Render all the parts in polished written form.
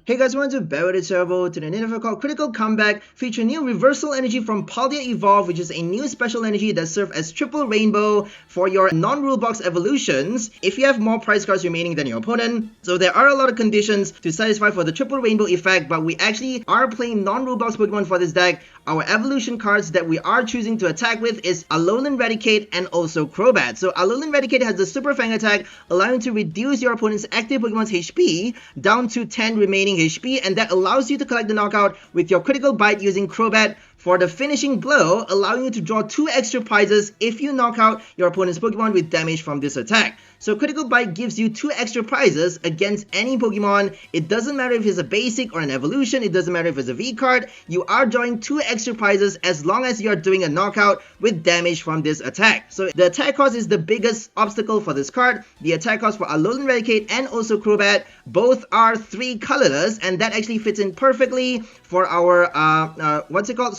Hey guys, welcome to Battle VIP to the new called Critical Comeback, featuring new Reversal Energy from Paldea Evolve, which is a new special energy that serves as triple rainbow for your non-rule box evolutions if you have more prize cards remaining than your opponent. So there are a lot of conditions to satisfy for the triple rainbow effect, but we actually are playing non-rule box Pokemon for this deck. Our evolution cards that we are choosing to attack with is Alolan Raticate and also Crobat. So Alolan Raticate has the Super Fang attack, allowing to reduce your opponent's active Pokemon's HP down to 10 remaining HP, and that allows you to collect the knockout with your critical bite using Crobat for the finishing blow, allowing you to draw 2 extra prizes if you knock out your opponent's Pokemon with damage from this attack. So critical bite gives you 2 extra prizes against any Pokemon. It doesn't matter if it's a basic or an evolution, it doesn't matter if it's a V card, you are drawing 2 extra prizes as long as you're doing a knockout with damage from this attack. So the attack cost is the biggest obstacle for this card. The attack cost for Alolan Raticate and also Crobat both are 3 colorless, and that actually fits in perfectly for our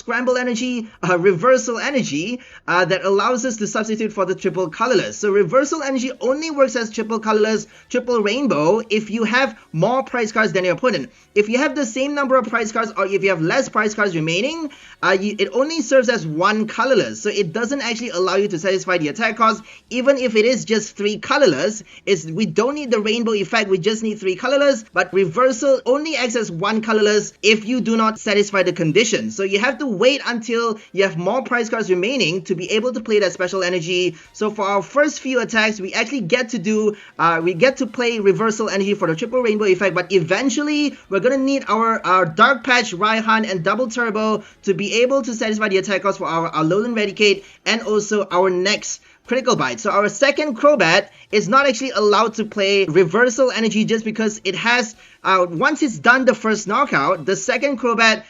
Scramble Energy, Reversal Energy that allows us to substitute for the triple colorless. So Reversal Energy only works as triple colorless, triple rainbow if you have more prize cards than your opponent. If you have the same number of prize cards or if you have less prize cards remaining, it only serves as 1 colorless. So it doesn't actually allow you to satisfy the attack cost, even if it is just 3 colorless. We don't need the rainbow effect, we just need 3 colorless, but Reversal only acts as 1 colorless if you do not satisfy the condition. So you have to wait until you have more prize cards remaining to be able to play that special energy. So for our first few attacks, we actually get to play Reversal Energy for the triple rainbow effect, but eventually we're gonna need our Dark Patch, Raihan, and Double Turbo to be able to satisfy the attack cost for our Alolan Raticate and also our next critical bite. So our second Crobat is not actually allowed to play Reversal Energy just because it has, once it's done the first knockout, the second Crobat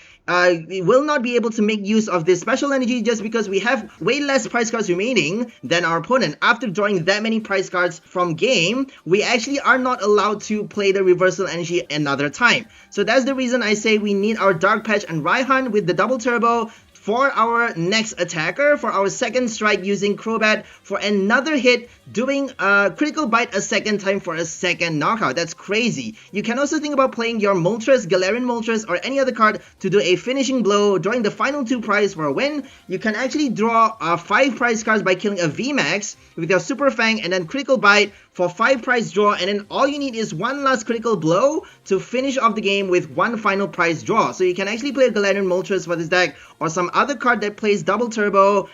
we will not be able to make use of this special energy just because we have way less prize cards remaining than our opponent. After drawing that many prize cards from game, we actually are not allowed to play the Reversal Energy another time. So that's the reason I say we need our Dark Patch and Raihan with the Double Turbo for our next attacker, for our second strike using Crobat for another hit, doing critical bite a second time for a second knockout. That's crazy. You can also think about playing your Moltres, Galarian Moltres, or any other card to do a finishing blow, drawing the final 2 prize for a win. You can actually draw 5 prize cards by killing a VMAX with your Super Fang and then critical bite for 5 prize draw, and then all you need is 1 last critical blow to finish off the game with 1 final prize draw. So you can actually play Galarian Moltres for this deck, or some other card that plays Double Turbo,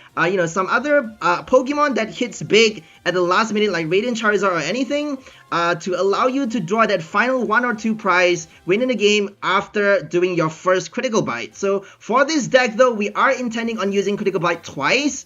some other Pokemon that hits big at the last minute like Radiant Charizard or anything, to allow you to draw that final 1 or 2 prize, winning the game after doing your first critical bite. So for this deck though, we are intending on using critical bite twice.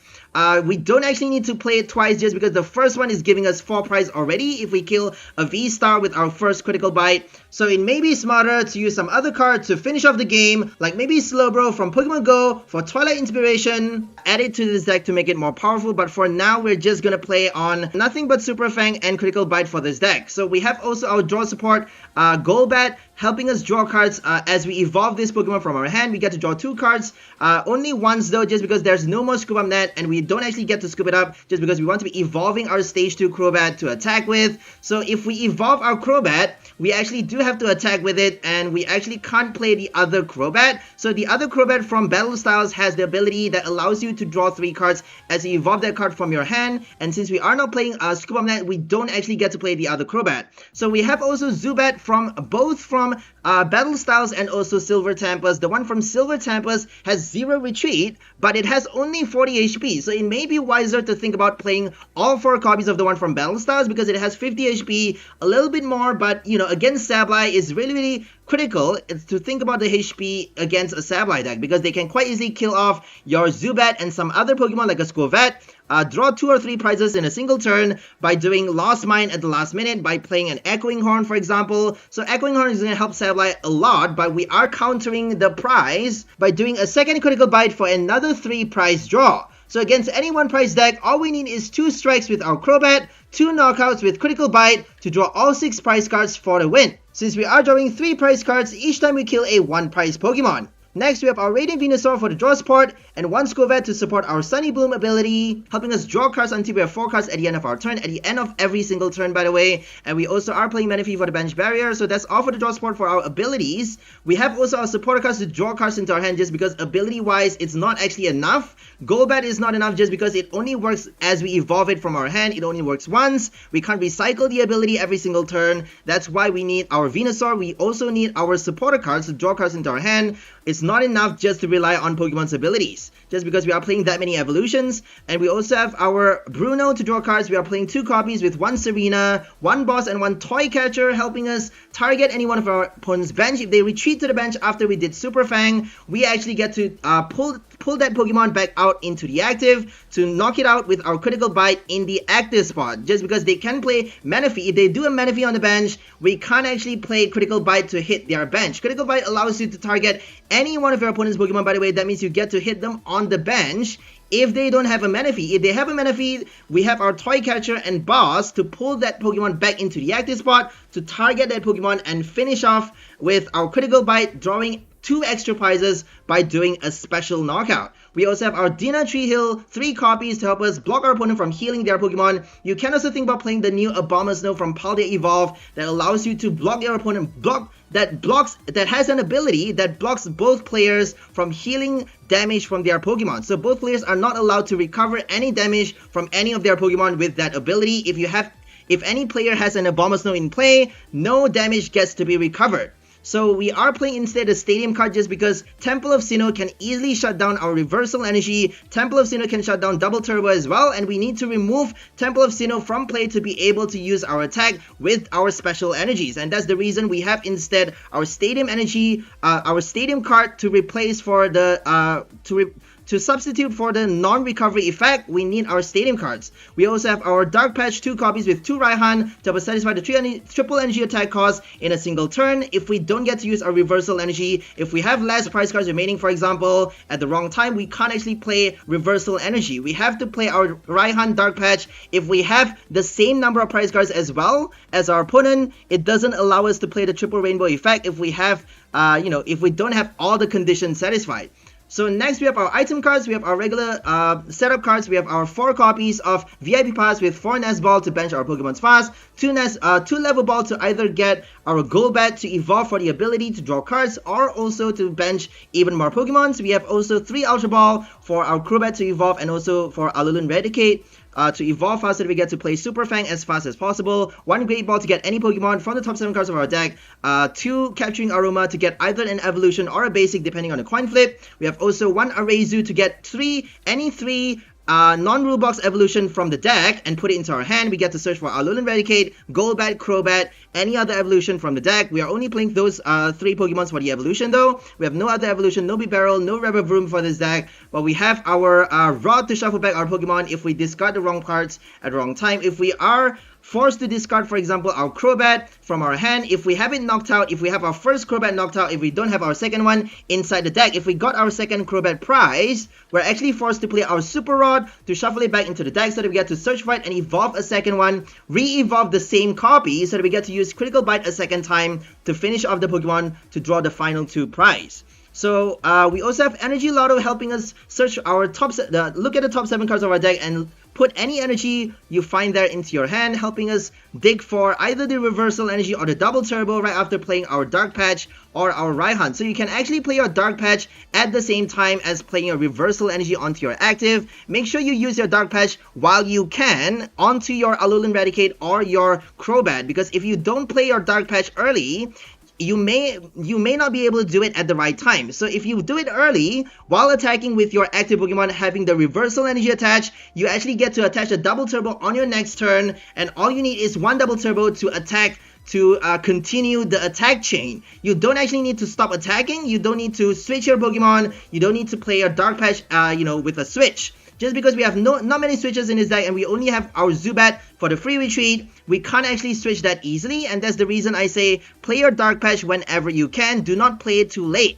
We don't actually need to play it twice just because the first one is giving us 4 prize already if we kill a V-Star with our first critical bite. So it may be smarter to use some other card to finish off the game, like maybe Slowbro from Pokemon Go for Twilight Inspiration, add it to this deck to make it more powerful, but for now we're just gonna play on nothing but Super Fang and critical bite for this deck. So we have also our draw support, Golbat, helping us draw cards as we evolve this Pokemon from our hand. We get to draw 2 cards, only once though, just because there's no more Scoop Up Net, and we don't actually get to scoop it up just because we want to be evolving our stage 2 Crobat to attack with. So if we evolve our Crobat, we actually do have to attack with it, and we actually can't play the other Crobat. So the other Crobat from Battle Styles has the ability that allows you to draw 3 cards as you evolve that card from your hand, and since we are not playing Scoop Up Net, we don't actually get to play the other Crobat. So we have also Zubat from Battle Styles and also Silver Tempest. The one from Silver Tempest has 0 retreat, but it has only 40 HP. So it may be wiser to think about playing all 4 copies of the one from Battle Styles because it has 50 HP, a little bit more, but against Sableye is really critical to think about the HP against a Sableye deck because they can quite easily kill off your Zubat and some other Pokemon like a Skwovet. Draw 2 or 3 prizes in a single turn by doing Lost Mine at the last minute, by playing an Echoing Horn, for example. So Echoing Horn is going to help Sableye a lot, but we are countering the prize by doing a second critical bite for another 3 prize draw. So against any 1 prize deck, all we need is 2 strikes with our Crobat, 2 knockouts with critical bite to draw all 6 prize cards for the win, since we are drawing 3 prize cards each time we kill a 1 prize Pokemon. Next, we have our Radiant Venusaur for the draw support, and one Skwovet to support our Sunny Bloom ability, helping us draw cards until we have 4 cards at the end of our turn, at the end of every single turn, by the way. And we also are playing Manaphy for the bench barrier, so that's all for the draw support for our abilities. We have also our supporter cards to draw cards into our hand, just because ability-wise, it's not actually enough. Golbat is not enough just because it only works as we evolve it from our hand. It only works once. We can't recycle the ability every single turn. That's why we need our Venusaur. We also need our supporter cards to draw cards into our hand. It's not enough just to rely on Pokemon's abilities, just because we are playing that many evolutions. And we also have our Bruno to draw cards. We are playing 2 copies with 1 Serena, 1 Boss, and 1 Toy Catcher, helping us target any one of our opponent's bench. If they retreat to the bench after we did Super Fang, we actually get to pull that Pokemon back out into the active to knock it out with our Critical Bite in the active spot. Just because they can play Manaphy, if they do a Manaphy on the bench, we can't actually play Critical Bite to hit their bench. Critical Bite allows you to target any one of your opponent's Pokemon, by the way. That means you get to hit them on the bench if they don't have a Manaphy. If they have a Manaphy, we have our Toy Catcher and Boss to pull that Pokemon back into the active spot to target that Pokemon and finish off with our Critical Bite, drawing 2 extra prizes by doing a special knockout. We also have our Dina Tree Hill, 3 copies to help us block our opponent from healing their Pokemon. You can also think about playing the new 𝑑𝒂𝒂𝒓𝒄𝒂𝒓𝒄 from Paldea Evolve that allows you to block your opponent, that has an ability that blocks both players from healing damage from their Pokemon. So both players are not allowed to recover any damage from any of their Pokemon with that ability. If any player has an 𝑑𝒂𝒂𝒓𝒄𝒂𝒓𝒄 in play, no damage gets to be recovered. So we are playing instead a Stadium card just because Temple of Sinnoh can easily shut down our Reversal Energy. Temple of Sinnoh can shut down Double Turbo as well, and we need to remove Temple of Sinnoh from play to be able to use our attack with our special energies. And that's the reason we have instead our Stadium Energy, our Stadium card to replace for the to substitute for the non-recovery effect. We need our Stadium cards. We also have our Dark Patch, 2 copies with 2 Raihan to satisfy the triple energy attack cost in a single turn. If we don't get to use our Reversal Energy, if we have less prize cards remaining, for example, at the wrong time, we can't actually play Reversal Energy. We have to play our Raihan Dark Patch. If we have the same number of prize cards as well as our opponent, it doesn't allow us to play the triple rainbow effect if we have, if we don't have all the conditions satisfied. So next we have our item cards. We have our regular setup cards. We have our 4 copies of VIP Pass with 4 Nest Ball to bench our Pokemons fast, 2 Level Ball to either get our Golbat to evolve for the ability to draw cards or also to bench even more Pokemons. We have also 3 Ultra Ball for our Crobat to evolve and also for Alolan Raticate to evolve faster, we get to play Super Fang as fast as possible, 1 Great Ball to get any Pokemon from the top 7 cards of our deck, 2 Capturing Aroma to get either an evolution or a basic depending on the coin flip. We have also 1 Arezu to get any 3 non-rule box evolution from the deck and put it into our hand. We get to search for Alolan Raticate, Golbat, Crobat, any other evolution from the deck. We are only playing those 3 Pokemons for the evolution though. We have no other evolution, no Bibarel, no Reverbroom for this deck, but we have our Rod to shuffle back our Pokemon if we discard the wrong cards at the wrong time. If we are forced to discard, for example, our Crobat from our hand, if we have it knocked out, if we have our first Crobat knocked out, if we don't have our second one inside the deck, if we got our second Crobat prize, we're actually forced to play our Super Rod to shuffle it back into the deck so that we get to search for it and evolve a second one, re-evolve the same copy so that we get to use Critical Bite a second time to finish off the Pokemon to draw the final 2 prize. So we also have Energy Loto helping us search our look at the top 7 cards of our deck and put any energy you find there into your hand, helping us dig for either the Reversal Energy or the Double Turbo right after playing our Dark Patch or our Raihan. So you can actually play your Dark Patch at the same time as playing your Reversal Energy onto your active. Make sure you use your Dark Patch while you can onto your Alolan Raticate or your Crobat, because if you don't play your Dark Patch early, you may not be able to do it at the right time. So if you do it early while attacking with your active Pokemon having the Reversal Energy attached, you actually get to attach a Double Turbo on your next turn, and all you need is 1 Double Turbo to attack to continue the attack chain. You don't actually need to stop attacking. You don't need to switch your Pokemon. You don't need to play your Dark Patch with a switch. Just because we have not many switches in this deck and we only have our Zubat for the free retreat, we can't actually switch that easily, and that's the reason I say play your Dark Patch whenever you can. Do not play it too late.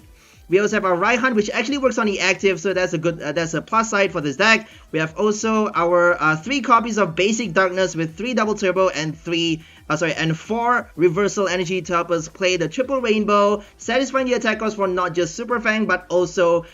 We also have our Raihan, which actually works on the active, so that's a good, that's a plus side for this deck. We have also our 3 copies of Basic Darkness with 3 Double Turbo and 4 Reversal Energy to help us play the triple rainbow, satisfying the attack cost for not just Super Fang but also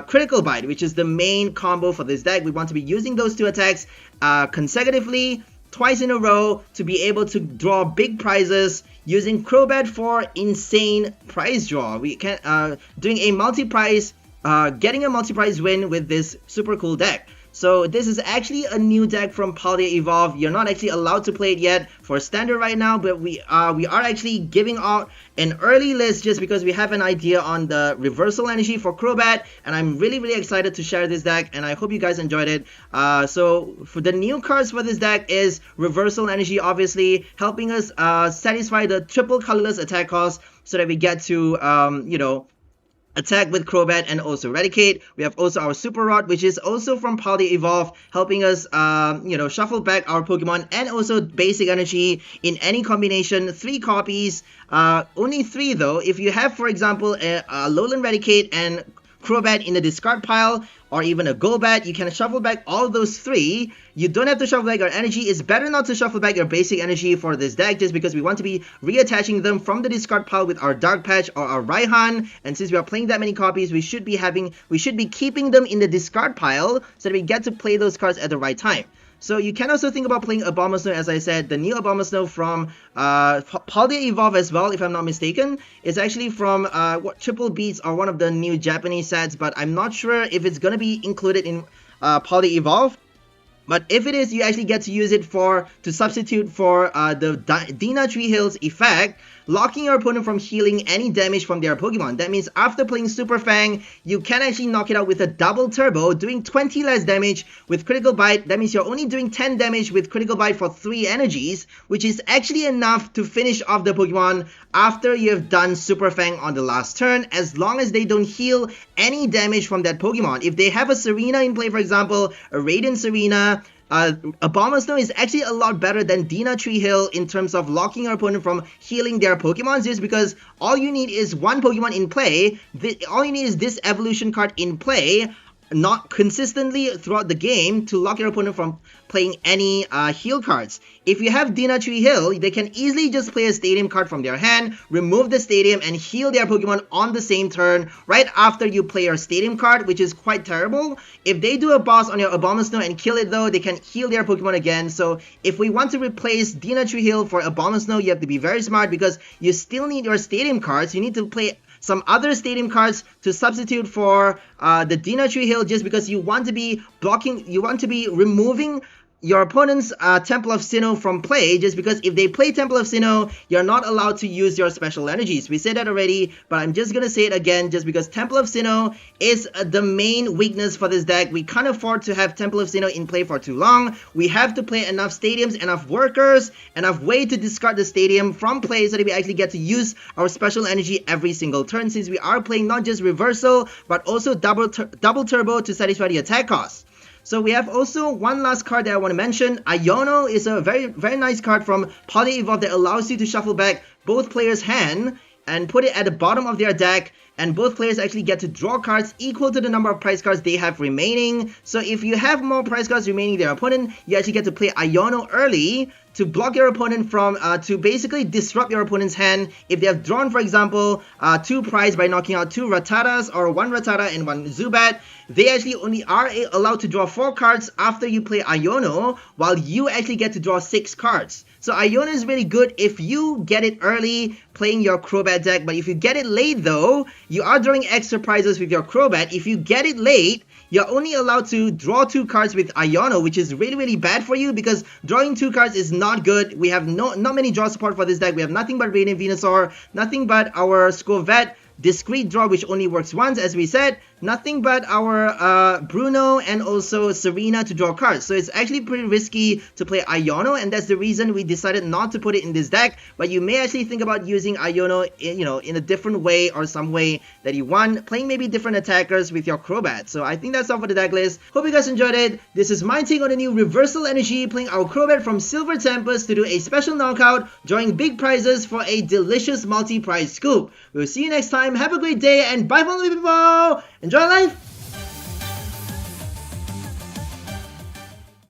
Critical Bite, which is the main combo for this deck. We want to be using those 2 attacks consecutively, twice in a row, to be able to draw big prizes using Crobat for insane prize draw. We can doing a multi-prize, getting a multi-prize win with this super cool deck. So this is actually a new deck from Paldea Evolve. You're not actually allowed to play it yet for standard right now, but we are actually giving out an early list just because we have an idea on the reversal energy for Crobat, and I'm really excited to share this deck, and I hope you guys enjoyed it. So for the new cards for this deck is reversal energy, obviously helping us satisfy the triple colorless attack cost so that we get to you know, attack with Crobat and also Raticate. We have also our Super Rod, which is also from Paldea Evolve, helping us you know, shuffle back our Pokemon, and also basic energy in any combination. 3 copies, only 3 though. If you have, for example, a Alolan Raticate and Crobat in the discard pile, or even a Golbat, you can shuffle back all those 3. You don't have to shuffle back your energy. It's better not to shuffle back your basic energy for this deck, just because we want to be reattaching them from the discard pile with our Dark Patch or our Raihan. And since we are playing that many copies, we should be keeping them in the discard pile so that we get to play those cards at the right time. So you can also think about playing Abomasnow, as I said. The new Abomasnow from Paldea Evolve as well, if I'm not mistaken. It's actually from Triple Beats, or one of the new Japanese sets, but I'm not sure if it's going to be included in Paldea Evolve. But if it is, you actually get to use it to substitute for the Dina Tree Hills effect, locking your opponent from healing any damage from their Pokemon. That means after playing Super Fang, you can actually knock it out with a double turbo, doing 20 less damage with Critical Bite. That means you're only doing 10 damage with Critical Bite for 3 energies, which is actually enough to finish off the Pokemon after you've done Super Fang on the last turn, as long as they don't heal any damage from that Pokemon. If they have a Serena in play, for example, a Radiant Serena, Abomasnow is actually a lot better than Dina Tree Hill in terms of locking your opponent from healing their Pokemon, just because all you need is one Pokemon in play. All you need is this evolution card in play, not consistently throughout the game, to lock your opponent from playing any heal cards. If you have Dina Tree Hill, they can easily just play a Stadium card from their hand, remove the Stadium, and heal their Pokemon on the same turn right after you play your Stadium card, which is quite terrible. If they do a boss on your Abomasnow and kill it though, they can heal their Pokemon again. So if we want to replace Dina Tree Hill for Abomasnow, you have to be very smart, because you still need your Stadium cards. You need to play some other Stadium cards to substitute for the Dina Tree Hill, just because you want to be removing your opponent's Temple of Sinnoh from play, just because if they play Temple of Sinnoh, you're not allowed to use your special energies. We said that already, but I'm just gonna say it again, just because Temple of Sinnoh is the main weakness for this deck. We can't afford to have Temple of Sinnoh in play for too long. We have to play enough Stadiums, enough workers, enough way to discard the Stadium from play so that we actually get to use our special energy every single turn, since we are playing not just Reversal, but also double Turbo to satisfy the attack cost. So we have also one last card that I want to mention. Iono is a very nice card from Paldea Evolve that allows you to shuffle back both players' hand and put it at the bottom of their deck, and both players actually get to draw cards equal to the number of prize cards they have remaining. So if you have more prize cards remaining than their opponent, you actually get to play Iono early to block your opponent from, to basically disrupt your opponent's hand. If they have drawn, for example, 2 prize by knocking out 2 Rattatas, or 1 Rattata and 1 Zubat, they actually only are allowed to draw 4 cards after you play Iono, while you actually get to draw 6 cards. So Iono is really good if you get it early playing your Crobat deck, but if you get it late though, you are drawing extra prizes with your Crobat. If you get it late, you're only allowed to draw 2 cards with Iono, which is really bad for you, because drawing 2 cards is not good. We have not many draw support for this deck. We have nothing but Radiant Venusaur, nothing but our Skwovet Discrete Draw, which only works once, as we said. nothing but our Bruno and also Serena to draw cards. So it's actually pretty risky to play Iono, and that's the reason we decided not to put it in this deck. But you may actually think about using Iono, in a different way or some way that you want, playing maybe different attackers with your Crobat. So I think that's all for the deck list. Hope you guys enjoyed it. This is my take on the new Reversal Energy, playing our Crobat from Silver Tempest to do a special knockout, drawing big prizes for a delicious multi-prize scoop. We'll see you next time. Have a great day and bye from the people. Enjoy life.